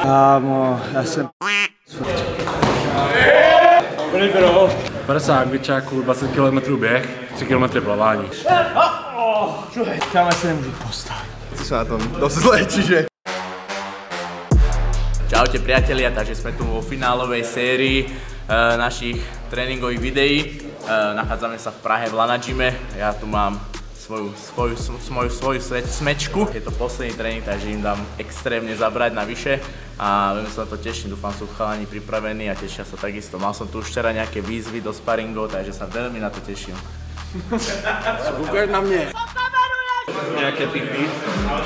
Kámo, já jsem... 50 angličáků, 20 km běh, 3 km plavání. Kámo, já se nemůžu postavit. Ty sú na tom dosť zle, čiže... Čaute priatelia, takže sme tu vo finálovej sérii našich tréningových videí. Nachádzame sa v Prahe v Lana Gyme. Ja tu mám svoju smečku. Je to posledný tréning, takže im dám extrémne zabrať navyše. A veľmi sa na to teším, dúfam, sú chalani pripravení a tešia sa takisto. Mal som tu už včera nejaké výzvy do sparingov, takže sa veľmi na to teším. Ukáž na mne. Nejaké tipy?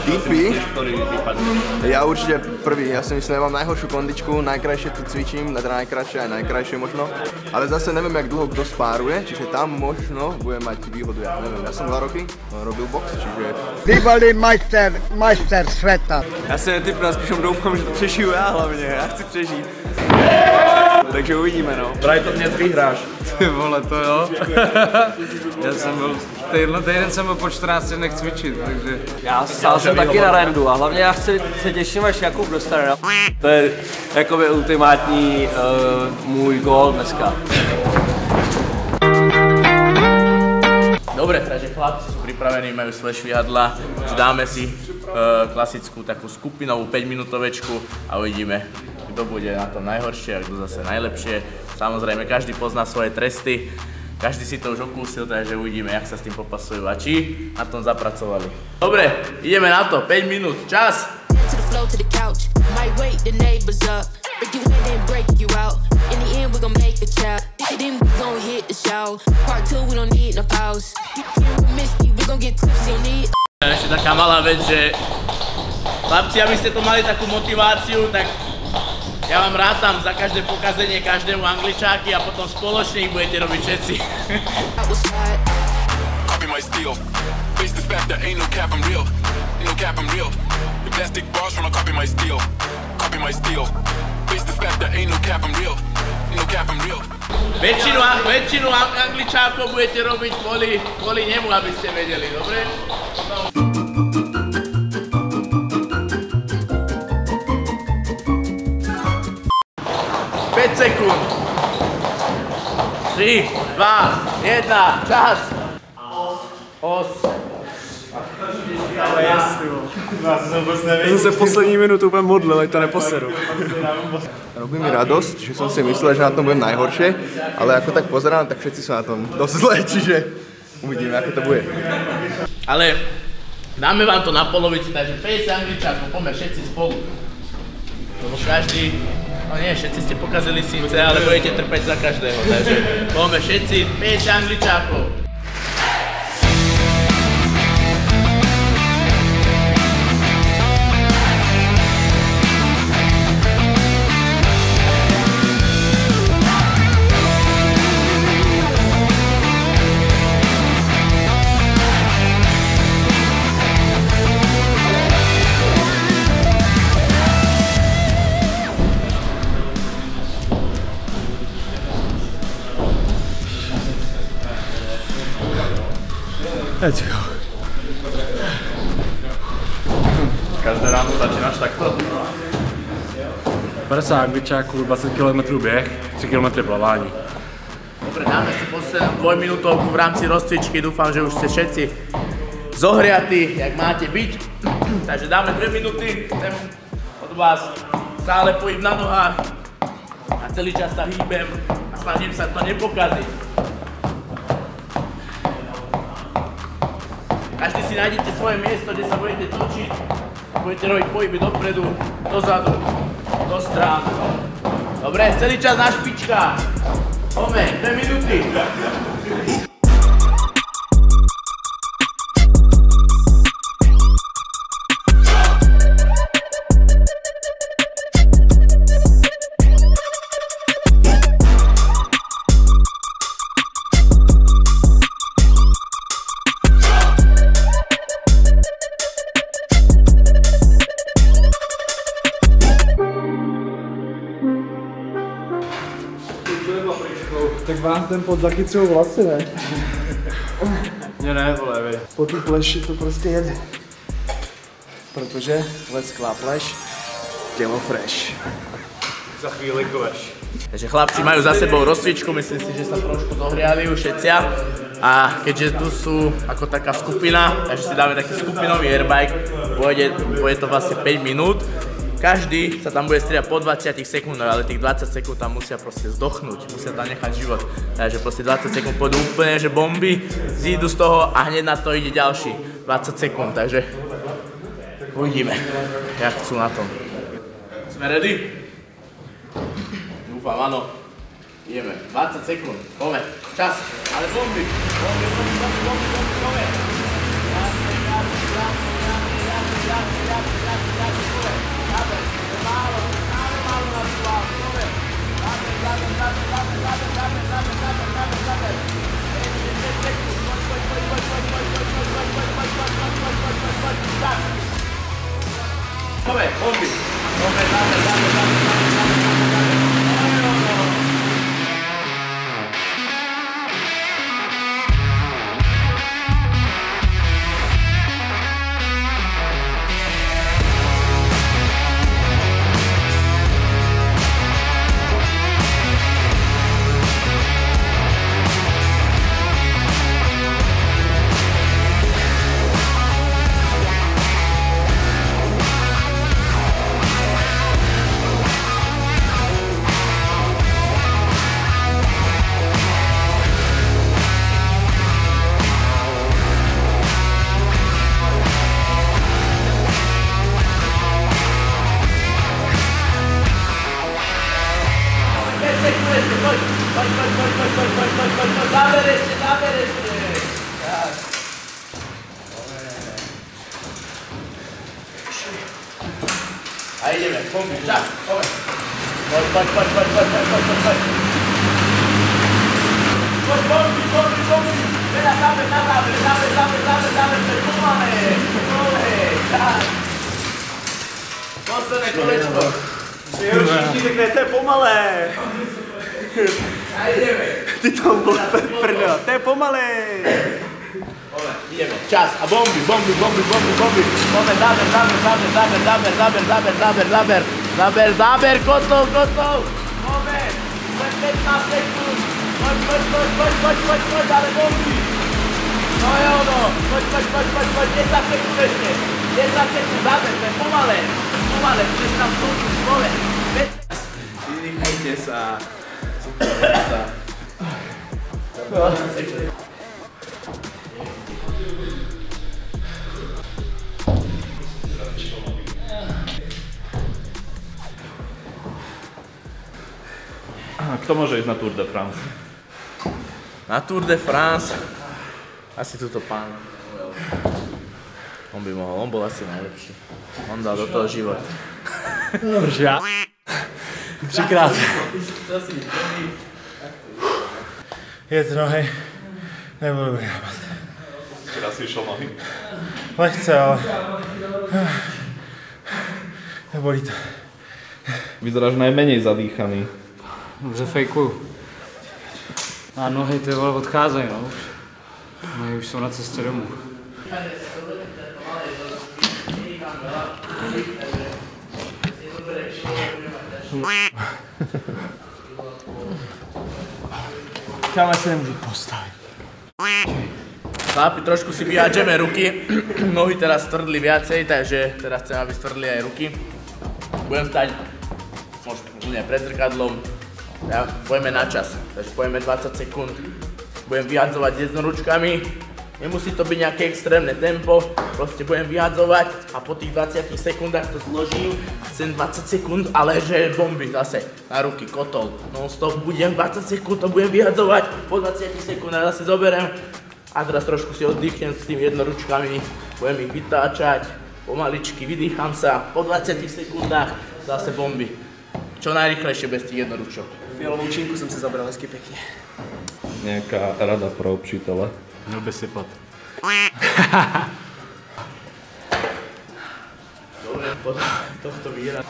Tipy? Ktorý vypadne? Ja určite prvý, ja si myslím, že mám najhoršiu kondičku, najkrajšie tu cvičím, teda najkrajšie aj najkrajšie možno. Ale zase neviem, jak dlho kto spáruje, čiže tam možno budem mať výhodu, ja neviem. Ja som 2 roky robil box, čiže... Bývalý majster sveta. Já se netypnu, spíš doufám, že to přežiju já hlavně, já chci přežít. Takže uvidíme, no. Právě to dnes vyhráš. Ty vole, to jo. Já jsem byl, týden jsem byl po 14 dnech cvičit, takže... Já stál jsem taky na randu a hlavně já se těším, až Jakub dostane. To je jakoby ultimátní můj gól dneska. Dobre, takže chlapci sú pripravení, majú svoje švihadla, dáme si klasickú takú skupinovú 5-minútovečku a uvidíme, kto bude na tom najhoršie a kto zase najlepšie. Samozrejme, každý pozná svoje tresty, každý si to už okúsil, takže uvidíme, jak sa s tým popasujú a či na tom zapracovali. Dobre, ideme na to, 5 minút, čas! Ešte taká malá vec, že chlapci, aby ste to mali takú motiváciu, tak ja vám rátam za každé pokazenie každému angličáky a potom spoločne ich budete robiť všetci. Väčšinu angličákov budete robiť kvôli nemu, aby ste vedeli, dobre? 5 sekúnd. 3, 2, 1, čas. 8. Já jsem se poslední minutu úplně modlil, ať to neposeru. Robí mi radosť, že som si myslel, že na tom budem najhoršie, ale ako tak pozerám, tak všetci sú na tom dosť zle, čiže uvidíme, ako to bude. Ale dáme vám to na polovici, takže 50 angličákov, poďme všetci spolu. Lebo každý, no nie, všetci ste pokazili síce, ale budete trpeť za každého, takže poďme všetci 50 angličákov. Let's go. Každé ráno začínáš takto? 50 angličáků, 20 km běh, 3 km plavání. Dobre, dáme si poslednú 2-minútovku v rámci rozcvičky, dúfam, že už ste všetci zohriatí, jak máte byť. Takže dáme 2 minúty, chcem od vás stále pohyb na nohách a celý čas sa hýbem a snažím sa to nepokaziť. Každý si nájdete svoje miesto, kde sa budete točiť a budete robiť pohyby dopredu, dozadu, do strán. Dobre, celý čas na špičkách. Poďme, 2 minúty. Tak vám ten pod zachycují vlasy, ne? Mně ne, vole, vy. Po té pleši to prostě jede. Protože lesklá pleš telo fresh. Za chvíli koš. Takže chlapci majú za sebou rozcvičku, myslím si, že sa trošku dohriali už všetci. A keďže tu sú ako taká skupina, takže si dáme taký skupinový airbike, pôjde to vlastne 5 minút. Každý sa tam bude striedať po 20 sekundách, ale tých 20 sekúnd tam musia proste zdochnúť, musia tam nechať život. Takže proste 20 sekúnd pôjdu úplne, že bomby, zídu z toho a hneď na to ide ďalší 20 sekúnd, takže uvidíme, jak sú na tom. Sme ready? Dúfam, áno. Ideme, 20 sekúnd, poďme, čas, ale bomby, poďme. A ideme, bomby, čas, poďme. Poď. Poď, bomby. Teda záber, pomalé. Čas. Posledné kolečko. Všichni řekne, to je pomalé. A ideme. Ty tam bol prdel, to je pomalé. Ideme, čas a bomby. Poďme, záber, kotov. Poďme, 15 sekúnd. Poď, ale bomby. No je ono, poď, 10 sekúnd ešte. 10 sekúnd, záber, to je pomalé, chceš tam skúsiť, poďme. Vydýchajte sa. Kto môže ísť na Tour de France? Na Tour de France asi túto pán. On by mohol, on bol asi najlepší. On dal do toho život. Dobře, já. 3krát. Jet nohy. Nebudu dobrý nápad. Včera si išiel nohy? Lehce, ale... Nebolí to. Vyzeráš najmenej zadýchaný. Dobře fejkuju. A nohy ty vole odcházejí, no. Nohy už jsou na cestě domů. Kámo, se nemůžu postavit. Chlapi, trošku si vyjadžeme ruky. Nohy teraz stvrdli viacej, takže teraz chcem, aby stvrdli aj ruky. Budem stať možno pred zrkadlom. Pojeme na čas, takže pojeme 20 sekúnd. Budem vyhadzovať jednoručkami. Nemusí to byť nejaké extrémne tempo, proste budem vyhadzovať a po tých 20 sekundách to zložím. Chcem 20 sekúnd, ale že bomby zase na ruky, kotol, non-stop. Budem 20 sekúnd, to budem vyhadzovať, po 20 sekundách zase zoberiem. A teraz trošku si oddychnem s tými jednoručkami, budem ich vytáčať, pomaličky, vydýcham sa, po 20 sekundách zase bomby. Čo najrychlejšie bez tých jednoručok. Fialovou činku jsem si zabral hezky pěkně. Nejaká rada pro učitele? Měl by sypat. Dobre, podľa tohto výrazu.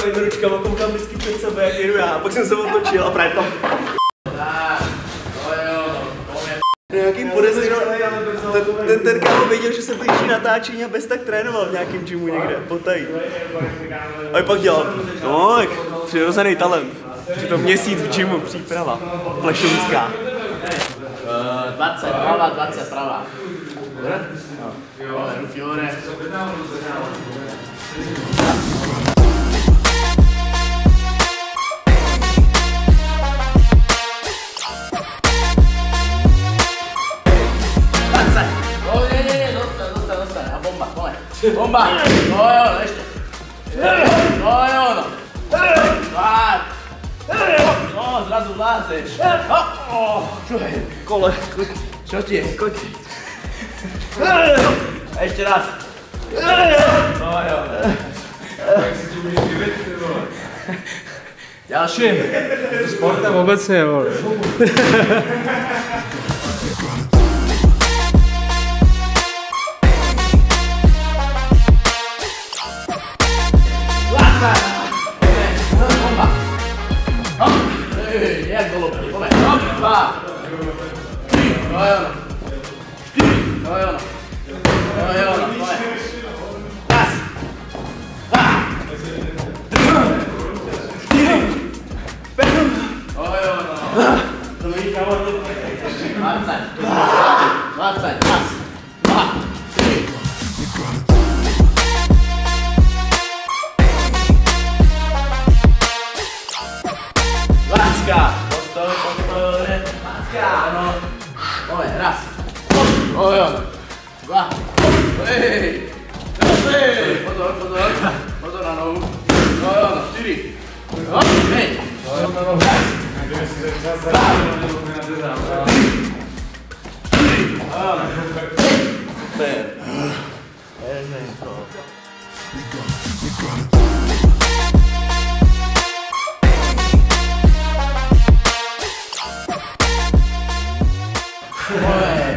takovými ručkama, koukám vždycky před sebe, jak jedu já, a pak jsem se otočil a právě tam... Nějaký podezřino, ten kámo věděl, že se blíží natáčení a bez tak trénoval v nějakým gymu někde, potají. A pak dělal, no tak přirozený talent. Přitom měsíc v gymu, příprava, plešovická. 20 prava, 20 prava. Ruky hore. Dostane. A bomba, pojď. Bomba! No jo, ještě. No jo, no. Tak. No, zrazu vládzeš. Kole, čo ti je? A ešte raz. No jo. Ďalší. Sportem obecně, vole. Jak do lopty, pojď. Hop, 2, 3, no jo, 4, no jo, pojď. Raz, 2, 3, 4, 5, no jo, 20, raz, 2, 3. Láska, postoj, láska, ano. Pojď, raz. No jo. 2. Hej. Pozor na nohu. No jo, 4. 5. Raz. 2.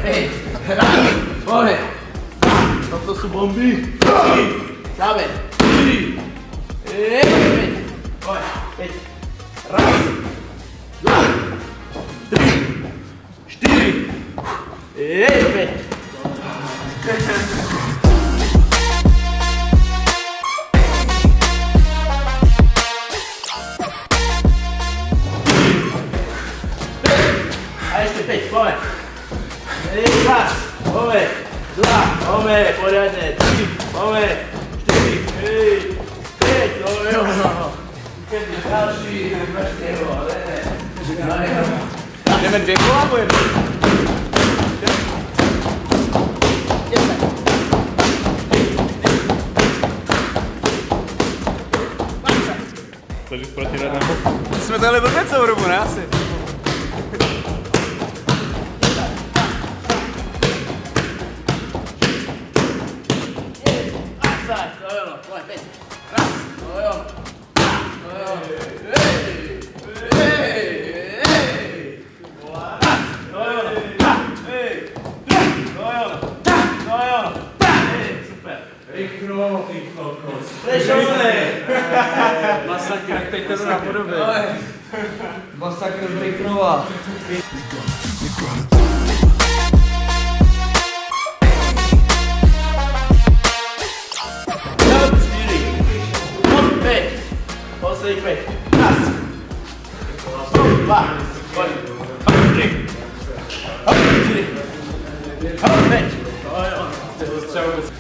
3. Pojď. Toto sú bomby. 4. 5. Pojď. 5. Raz. 2. 3. 4. 5. A ešte 5, pojď. Raz, pojď. 2, pojď, poriadne. 3, pojď. 4, 5, no jo. Keď je ďalší, ešte ho, ne. Jdeme 2 kola, pojď. 10. Chceš ísť proti Renému? Jsme tady blbě celou dobu, ne asi? Masakr, jak teď to napodobí. Masakr Bricknova. Posledních 5. Raz. 2. Pojď. 3. 4. 5.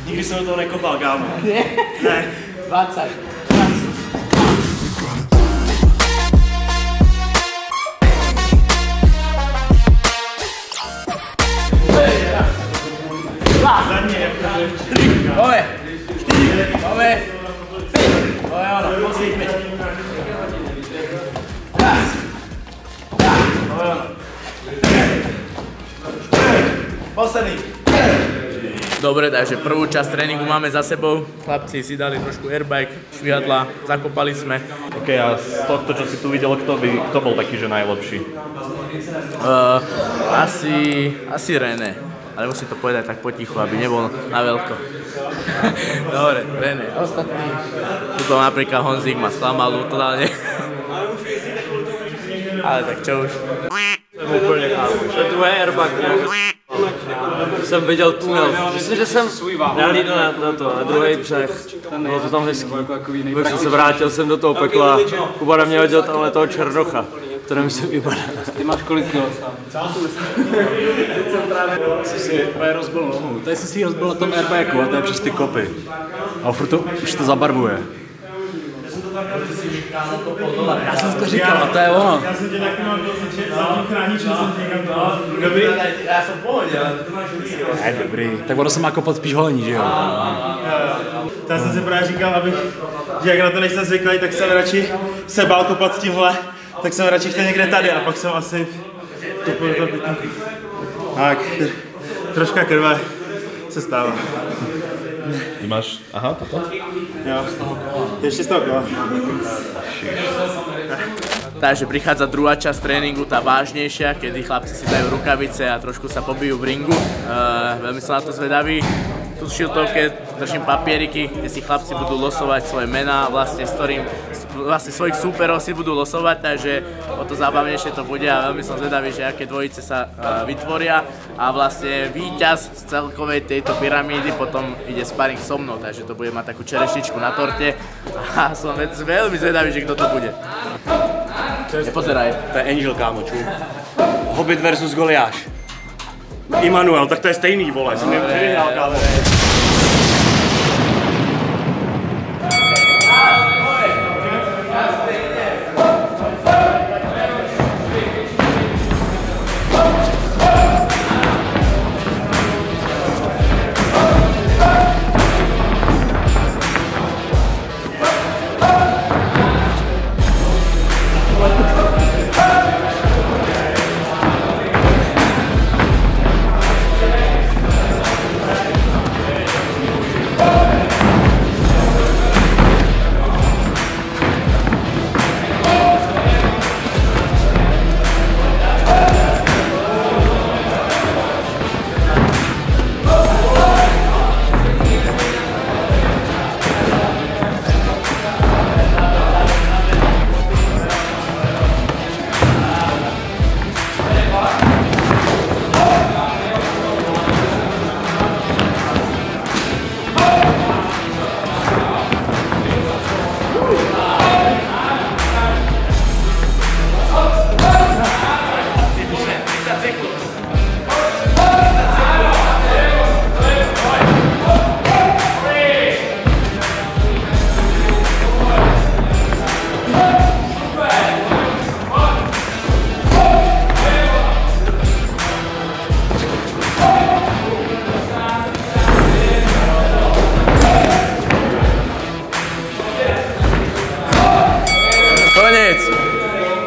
Nikdy jsem do toho nekopal, kámo. Ne. 20. Raz. 2. 3. Pojď. 4. Pojď. 5. Pojď, ano, posledních 5. Raz. 2. Pojď, ano. Posledný. Dobre, takže prvú časť tréningu máme za sebou. Chlapci si dali trošku airbike, švihadla, zakopali sme. OK, a z tohto, čo si tu videl, kto bol taký, že najlepší? Asi René. ale musím to povedať tak potichu, aby nebol na veľko. Dobre, René, ostatní. Tuto napríklad Honzík ma sklamal totálne. Ale tak čo už. Jsem úplně chápu. To druhé airbag, jsem viděl tunel. Myslím, že jsem nalídl na to, na druhý břeh. Bylo to tam hezký. Když jsem se vrátil jsem do toho pekla. Kuba na mě hodil tamhle toho černocha, kterým jsem vypadal. Ty máš kolik kilo sám? Jsi si rozbil nohu. Tady jsi si ji rozbil na tom airbagu a to je přes ty kopy. A furt to, už to zabarvuje. Já jsem to říkal, a to je ono. Já jsem tě taky mám pocit, že zatím chráníš, že jsem tě někam dal. Dobrý, já jsem v pohodě, ale to máš vysvět. Ne, dobrý. Tak ono se má kopat spíš holení, že jo? Já jsem si právě říkal, že jak na to nejsem zvyklý, tak jsem radši se bál kopat s tímhle, tak jsem radši chtěl někde tady a pak jsem asi kopil to pěkně. Tak, troška krve se stává. Ty máš, aha, toto? Jo, ještě z toho kola. Takže prichádza druhá časť tréningu, tá vážnejšia, kedy chlapci si dajú rukavice a trošku sa pobijú v ringu. Veľmi som na to zvedavý. Tu v šiltovke držím papieriky, kde si chlapci budú losovať svoje mená, vlastne s ktorým svojich súperov si budú losovať, takže o to zábavnejšie to bude a veľmi som zvedavý, že aké dvojice sa vytvoria a vlastne víťaz z celkovej tejto pyramídy potom ide sparring so mnou, takže to bude mať takú čerešničku na torte a som veľmi zvedavý, že kto to bude. Nepozeraj. To je Angel, kámočů. Hobbit versus Goliáš. Immanuel, tak to je stejný, vole, jsem jim nevyhrál, kámo.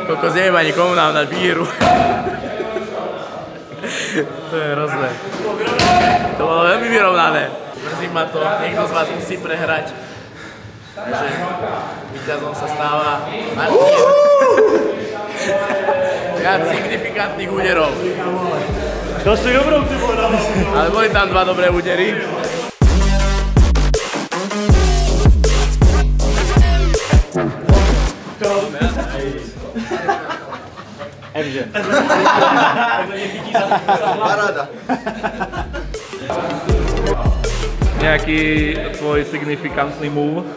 Kokos, neviem ani komu nám dať výhru. To je hrozné. To bolo veľmi vyrovnané. Mrzí ma to, niekto z vás musí prehrať. Takže víťazom sa stáva Martin. Viac signifikantných úderov. Dal si dobrou, ty vole, na hlavu. Ale boli tam dva dobré údery. Paráda. Nejaký tvoj signifikantný move?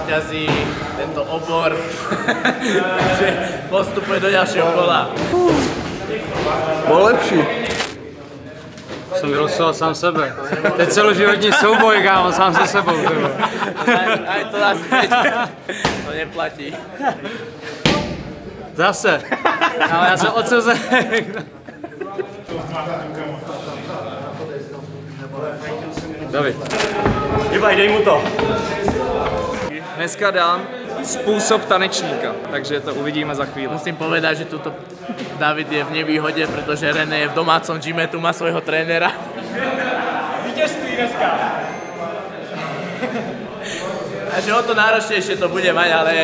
zvíťazí tento obor, takže postupuje do ďalšieho kola. Bol lepší. Jsem vylosoval sám sebe. To je celoživotní souboj, kámo, sám se sebou. Aj to naspäť, to neplatí. Zase. Ale já jsem odsuzen. David. Hýbaj, dej mu to. Dneska dám způsob tanečníka, takže to uvidíme za chvíli. Musím povedať, že tuto David je v nevýhode, pretože René je v domácom gyme, tu má svojho trénera. Vítězství dneska. Takže o to náročnejšie to bude mať, ale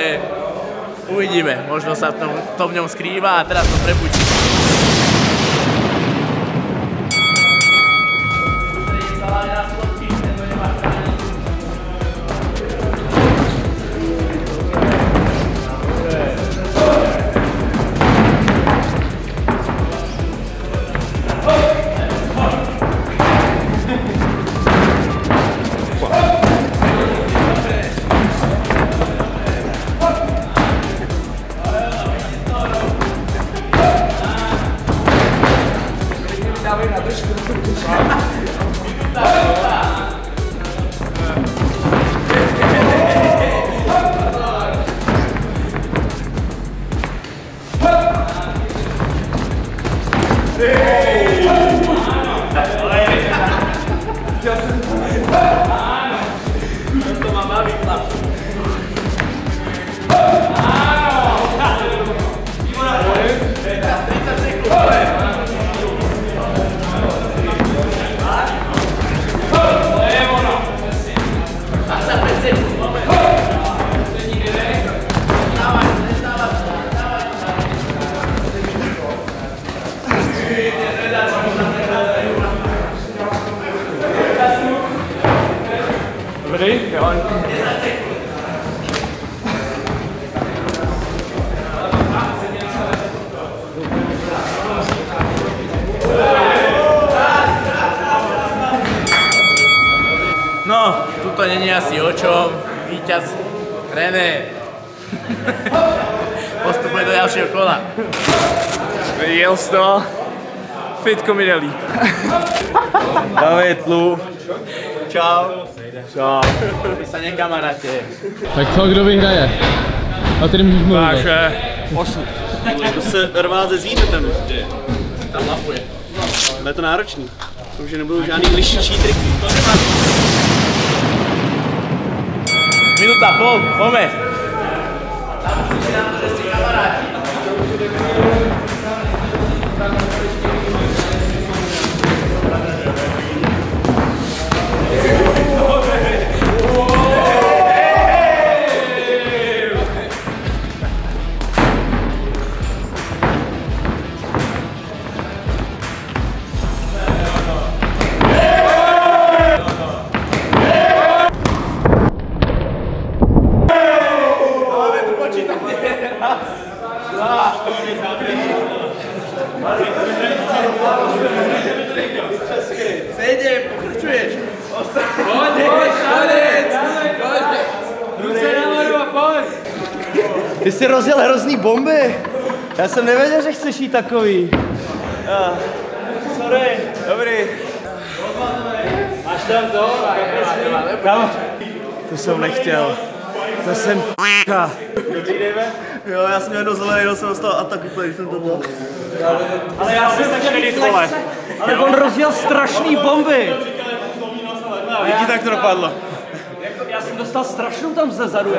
uvidíme. Možno sa to v ňom skrýva a teraz to prebudí. No, tuto není asi o čom. Víťaz René postupuje do ďalšieho kola. Jel jsi to. Fitko mi jde líp. David, Lu. Čau. Čau. Vy sa nekamaráte. Tak co, kdo vyhraje? A tedy můžeš mluvit. Takže 8. To se rvá ze zvířetem. Tam lapuje. Bude to náročný. To už nebudou žádný lišičí triky. Minuta, pol, pome. Započujte na to, že ste kamaráti. Sejdem, pokračuješ. Ty jsi rozjel hrozný bomby. Já jsem nevěděl, že chceš jít takový. Sorry. Dobrý. Máš tam to? Kámo. To jsem nechtěl. To jsem p***ka. Jo, já jsem měl jedno zelený, jsem dostal atak úplně, když jsem to byl. Ale já jsem chtěl jít lehce. Ale on rozjel strašný bomby. Vidíte, jak to dopadlo. Já jsem dostal strašnou tam zezadu.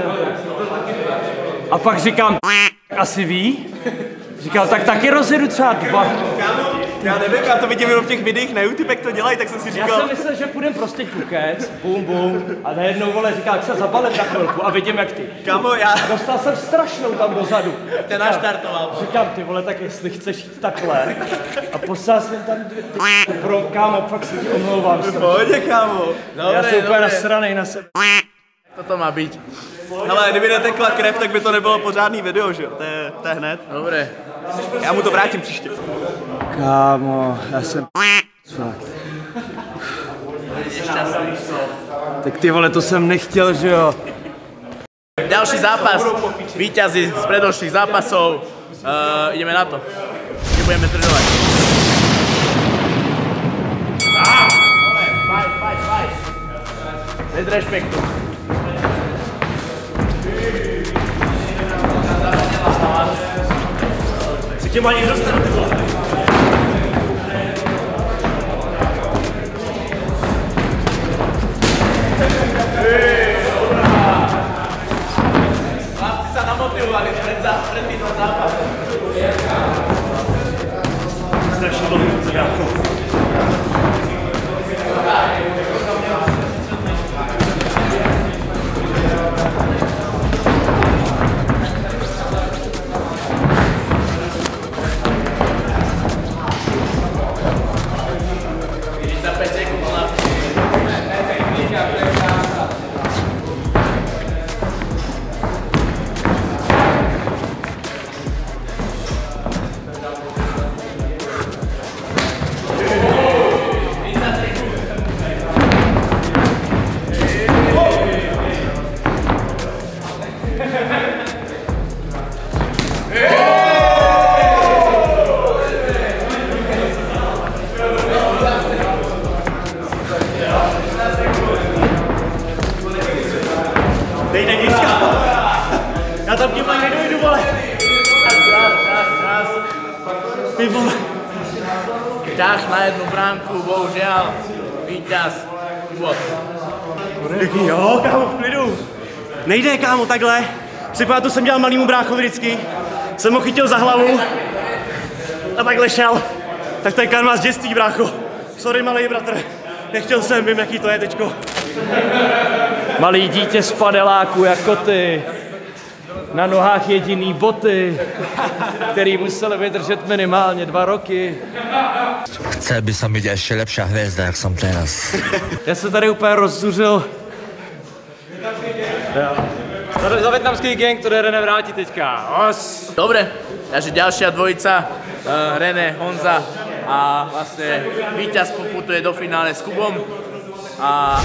A pak říkám, asi ví? Říkal, tak taky rozjedu třeba 2. Já nevím, já to vidím jenom v těch videích na YouTube, jak to dělají, tak jsem si říkal... Já jsem myslel, že půjdem prostě kukec, bum bum, a najednou vole říká, jak se zabalím na chvilku a vidím jak ty. Kámo, já... Dostal jsem strašnou tam dozadu. Te naštartoval. Říkám, ty vole, tak jestli chceš jít takhle. A poslal jsem tam ty pro kámo, fakt si ti omlouvám. Pohodě, kámo. Já jsem úplně nasranej na sebe. Toto má byť. Hele, kdyby netekla krev, tak by to nebylo pořádný video, že jo? To je hned. Dobre. Já mu to vrátím příště. Kámo, já jsem fakt. Tak ty vole, to jsem nechtěl, že jo? ďalší zápas. Víťazi z predošlých zápasov. Ideme na to. Nebudeme zdržovať. Fight. Bez rešpektu. Si tě má někdo stát, ty vole. Chlapci sa namotivovali pred týmto zápasom. Strašně dlouho, co dělám. Dejte nízka. Já tam tím ani nedojdu, vole. Čas. Ty vole. Ťah na jednu bránku, bohužiaľ. Víťaz. Kubot. Jo, kámo, v klidu. Nejde, kámo, takhle. Si pamatuju, jsem dělal malýmu bráchovi vždycky. Jsem ho chytil za hlavu. A takhle šel. Tak to je karma z dětství, brácho. Sorry, malý bratr. Nechtěl jsem, vím, jaký to je teďko. Malý dítě z padeláku jako ty. Na nohách jediný boty, který museli vydržet minimálně 2 roky. Chcel by som byť ešte lepšia hviezda, jak som teraz. Já se tady úplně rozzuřil. Za vietnamský gang to jde nevrátí teďka. Os. Dobre, takže ďalšia dvojica, René, Honza a vlastne víťaz poputuje do finále s Kubom. A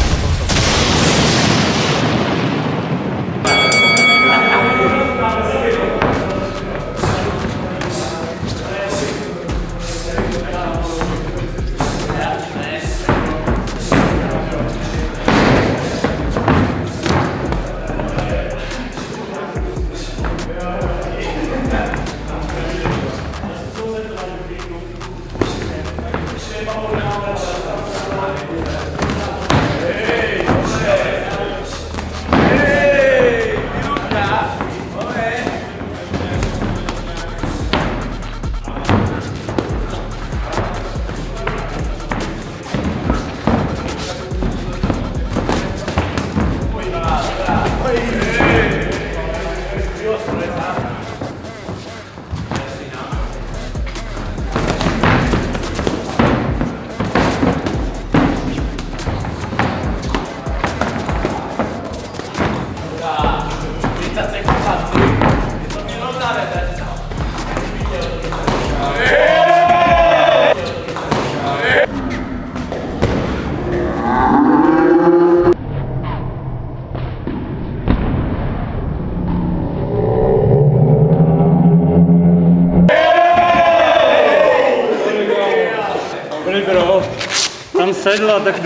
Tam sedla, tak...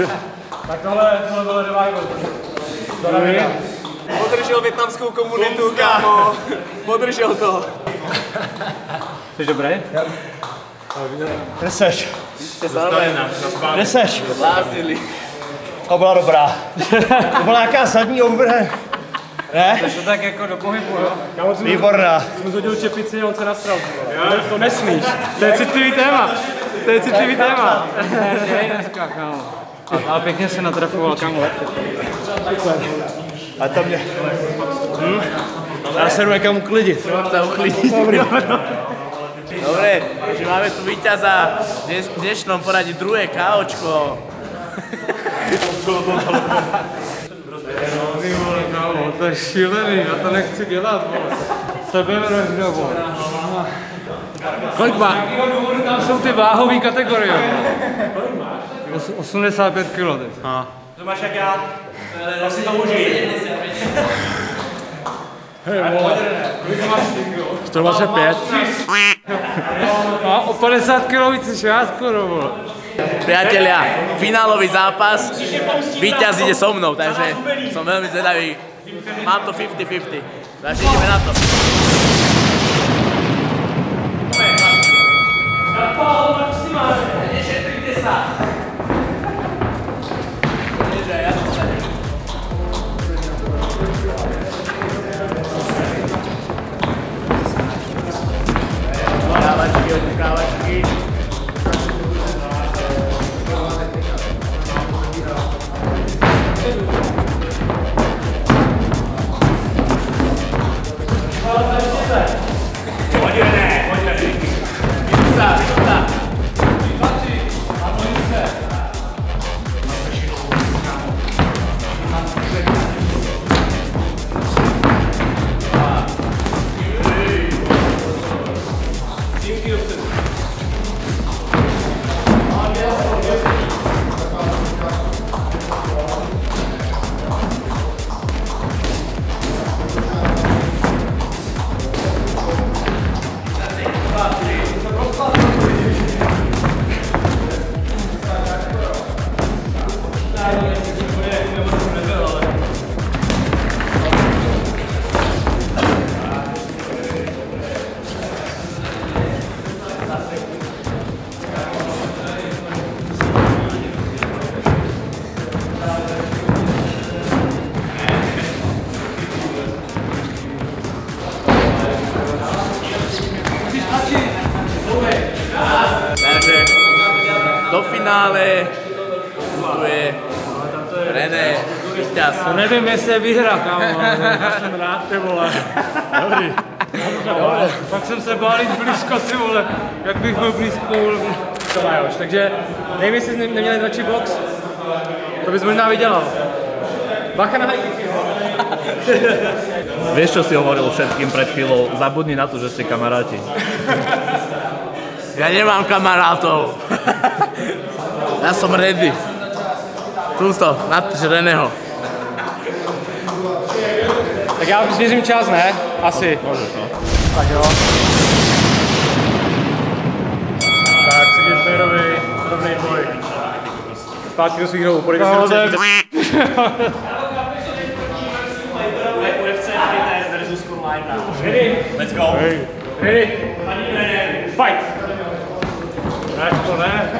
Tak tohle bylo revival. Podržel vietnamskou komunitu, kámo. Podržel to. Jsi dobrý? Kde seš? Kde seš? Bláznili. To byla dobrá. To byla nějaká zadní overhead. Ne? To tak jako do pohybu, jo? Výborná. Jsem zhodil čepici a on se nasral. To nesmíš. To je citlivý téma. To je citlivý téma. Dneska, kámo. Ale pěkně se natrafoval, kámo. A to mě... Já se jdu někam uklidit. Dobre, takže máme tu víťaza v dnešnom poradí druhé KOčko. To je šílený, já to nechci dělat, vole. Sebevražda, vole. Kolik má? To jsou ty váhové kategorie. 85 kg teď. To máš jak já. Asi to můžu jít. 125. A o 50 kg víc než já skoro, vole. Priatelia, finálový zápas, víťaz ide so mnou, takže som veľmi zvedavý. Mám to 50-50, takže ideme na to. Nešetrite sa. Kávačky. Do finále putuje René, víťaz. To nevím, jestli je výhra, kámo, ale jsem rád, ty vole. Dobrý. Pak jsem se bál jít blízko, ty vole, jak bych byl blízko, to Lajoš. Takže nevím, jestli jsi neměli radši box, to bys možná vydělal. Bacha na high kick. Vieš, čo si hovoril všetkým pred chvíľou? Zabudni na to, že ste kamaráti. Ja nemám kamarátov. Ja som ready. Tuto, natrž Reného. Tak já zvěřím čas, ne? Asi. Môžeš, no. Tak jo. Tak, si jde férovej, rovnej boj. Zpátky do svých hrovů, podejte si ruce. UFC fighter versus Kurlajna. Ready? Let's go. Ready? Fight! Ne, to ne.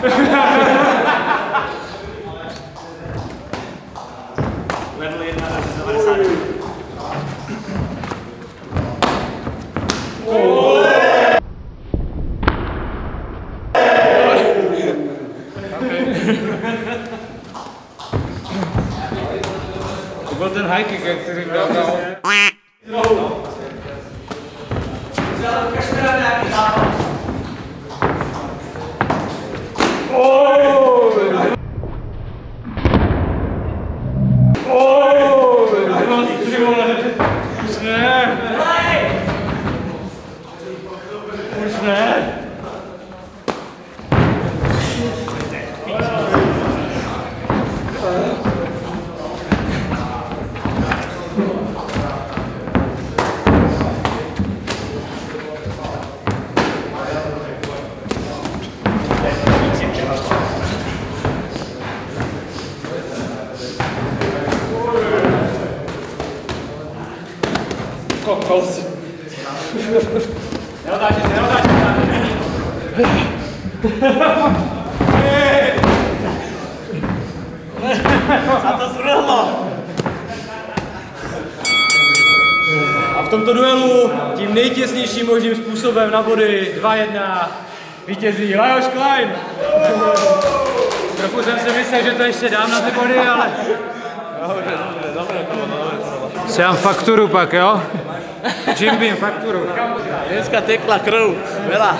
Level 1 versus 90. To byl ten high kick, jak jsi říkal, kámo. Už ne! Už ne! Kokos. Neotáčej. A to zvrhlo. A v tomto duelu tím nejtěsnějším možným způsobem na body 2-1 vítězí Lajoš Klein. Trochu jsem si myslel, že to ještě dám na ty body, ale... Dobře. Si dám fakturu pak, jo? Jim Beam, fakturu. Dneska tekla krv, veľa.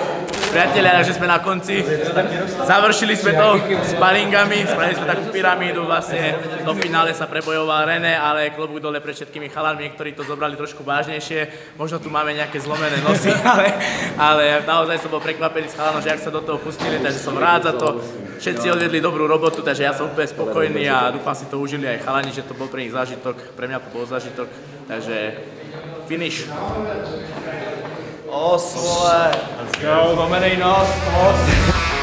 Priatelia, že sme na konci. Završili sme to sparingami, spravili sme takú pyramídu, vlastne do finále sa prebojoval René, ale klobúk dole pred všetkými chalanmi, ktorí to zobrali trošku vážnejšie. Možno tu máme nejaké zlomené nosy, ale naozaj som bol prekvapený z chalanov, že ak sa do toho pustili, takže som rád za to. Všetci odvedli dobrú robotu, takže ja som úplne spokojný a dúfam si to užili aj chalani, že to bol pre nich zážitok. Pre mňa to bol zážitok, takže finish. Os, vole. Let's go. Pomenej nos, os.